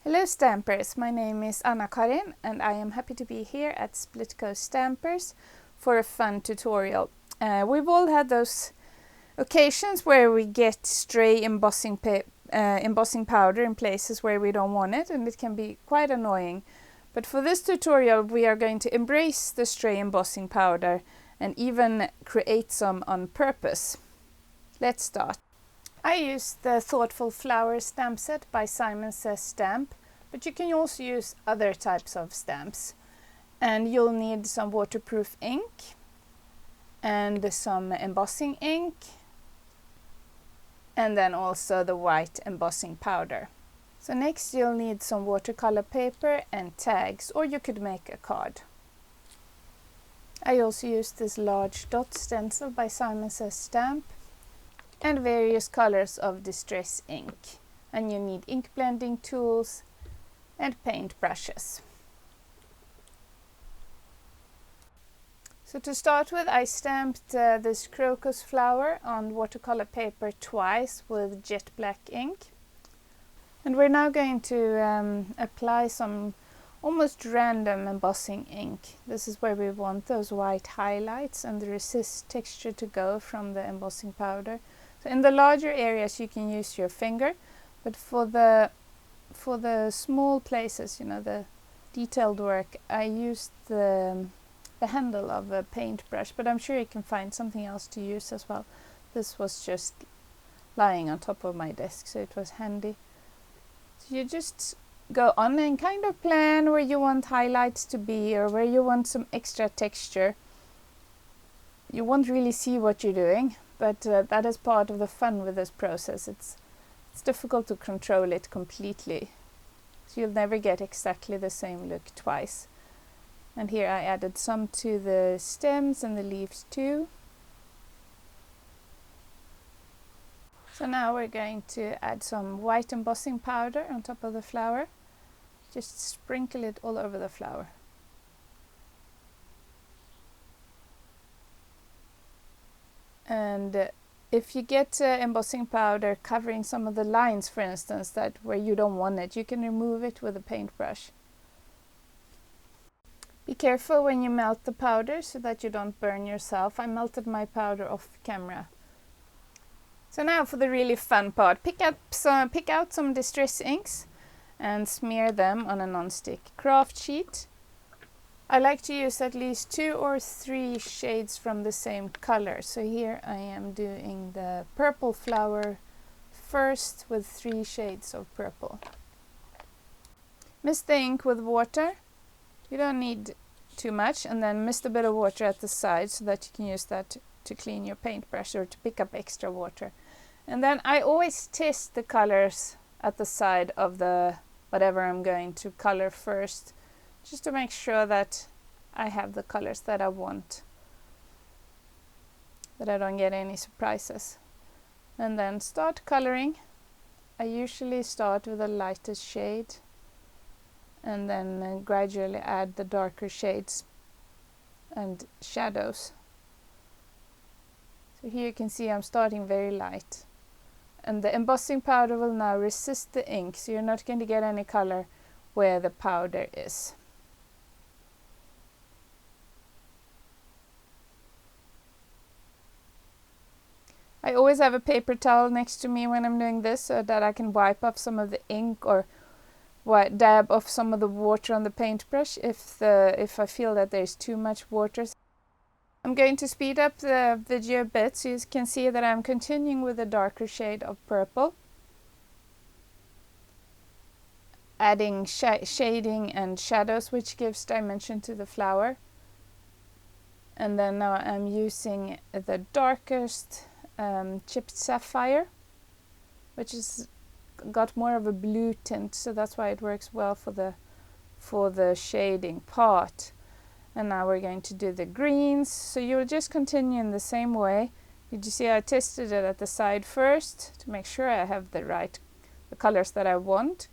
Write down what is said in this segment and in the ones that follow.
Hello Stampers, my name is Anna-Karin and I am happy to be here at Splitcoaststampers for a fun tutorial. We've all had those occasions where we get stray embossing powder in places where we don't want it, and it can be quite annoying. But for this tutorial we are going to embrace the stray embossing powder and even create some on purpose. Let's start. I used the Thoughtful Flower stamp set by Simon Says Stamp, but you can also use other types of stamps. And you'll need some waterproof ink and some embossing ink, and then also the white embossing powder. So next you'll need some watercolor paper and tags, or you could make a card. I also used this large dot stencil by Simon Says Stamp, and various colors of distress ink. And you need ink blending tools and paint brushes. So to start with, I stamped this crocus flower on watercolor paper twice with jet black ink. And we're now going to apply some almost random embossing ink. This is where we want those white highlights and the resist texture to go from the embossing powder. So in the larger areas you can use your finger, but for the small places, you know, the detailed work, I used the handle of a paintbrush, but I'm sure you can find something else to use as well. This was just lying on top of my desk, so it was handy. So you just go on and kind of plan where you want highlights to be or where you want some extra texture. You won't really see what you're doing, but that is part of the fun with this process. It's difficult to control it completely, so you'll never get exactly the same look twice. And here I added some to the stems and the leaves too. So now we're going to add some white embossing powder on top of the flower. Just sprinkle it all over the flower. And if you get embossing powder covering some of the lines, for instance, that where you don't want it, you can remove it with a paintbrush. Be careful when you melt the powder so that you don't burn yourself. I melted my powder off camera. So now for the really fun part. Pick out some distress inks and smear them on a non-stick craft sheet. I like to use at least 2 or 3 shades from the same color. So here I am doing the purple flower first with 3 shades of purple. Mist the ink with water. You don't need too much, and then mist a bit of water at the side so that you can use that to clean your paintbrush or to pick up extra water. And then I always test the colors at the side of the whatever I'm going to color first, just to make sure that I have the colors that I want, that I don't get any surprises. And then start coloring. I usually start with the lightest shade and then gradually add the darker shades and shadows. So here you can see I'm starting very light. And the embossing powder will now resist the ink, so you're not going to get any color where the powder is. I always have a paper towel next to me when I'm doing this so that I can wipe off some of the ink or dab off some of the water on the paintbrush if I feel that there's too much water. I'm going to speed up the video a bit so you can see that I'm continuing with a darker shade of purple, adding shading and shadows, which gives dimension to the flower. And then now I'm using the darkest chipped sapphire, which has got more of a blue tint, so that's why it works well for the shading part. And now we're going to do the greens, so you'll just continue in the same way. Did you see I tested it at the side first to make sure I have the colors that I want,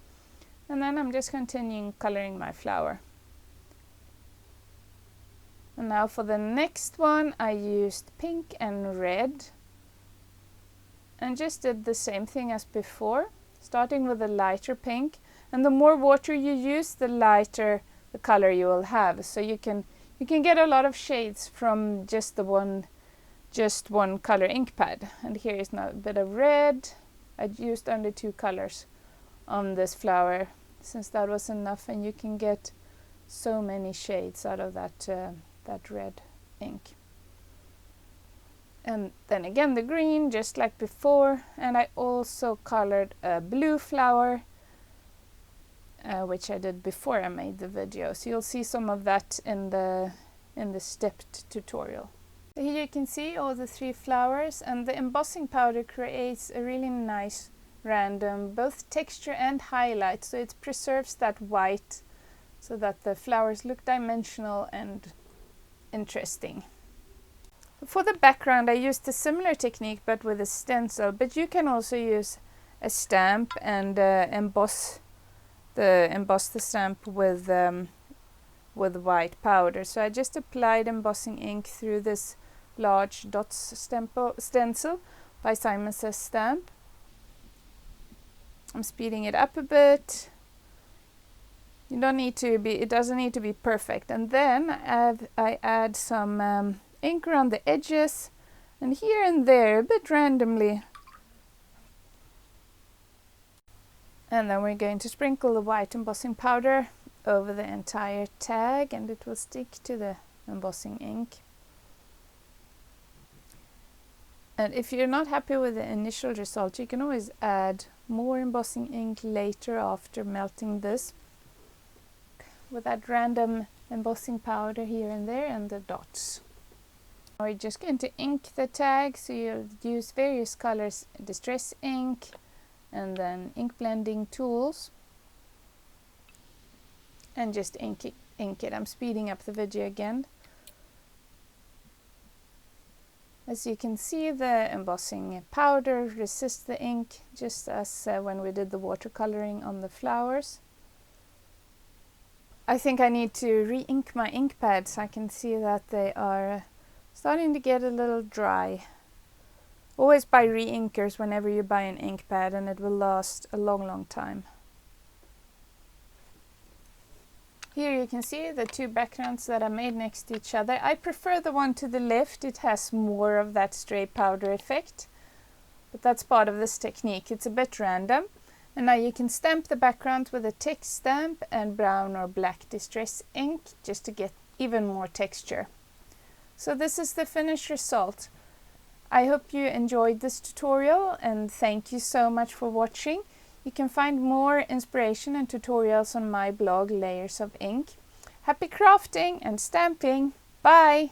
and then I'm just continuing coloring my flower. And now for the next one I used pink and red and just did the same thing as before, starting with a lighter pink And the more water you use, the lighter the color you will have. So you can get a lot of shades from just one color ink pad. And here is now a bit of red. I used only 2 colors on this flower, since that was enough, and you can get so many shades out of that red ink. And then again the green, just like before, and I also colored a blue flower, which I did before I made the video, so you'll see some of that in the stepped tutorial. So here you can see all the 3 flowers, and the embossing powder creates a really nice random both texture and highlight, so it preserves that white so that the flowers look dimensional and interesting. For the background I used a similar technique but with a stencil, but you can also use a stamp and emboss the stamp with white powder. So I just applied embossing ink through this large dots stencil by Simon Says Stamp. I'm speeding it up a bit. It doesn't need to be perfect. And then I add some ink around the edges and here and there, a bit randomly. And then we're going to sprinkle the white embossing powder over the entire tag, and it will stick to the embossing ink. And if you're not happy with the initial result, you can always add more embossing ink later after melting this, with that random embossing powder here and there and the dots. We're just going to ink the tag, so you'll use various colors, distress ink and then ink blending tools, and just ink it. I'm speeding up the video again. As you can see, the embossing powder resists the ink, just as when we did the watercoloring on the flowers. I think I need to re-ink my ink pads. I can see that they are starting to get a little dry. Always buy re-inkers whenever you buy an ink pad, and it will last a long time. Here you can see the 2 backgrounds that I made next to each other. I prefer the one to the left. It has more of that stray powder effect, but that's part of this technique. It's a bit random. And now you can stamp the background with a text stamp and brown or black distress ink, just to get even more texture. So this is the finished result. I hope you enjoyed this tutorial, and thank you so much for watching. You can find more inspiration and tutorials on my blog, Layers of Ink. Happy crafting and stamping! Bye!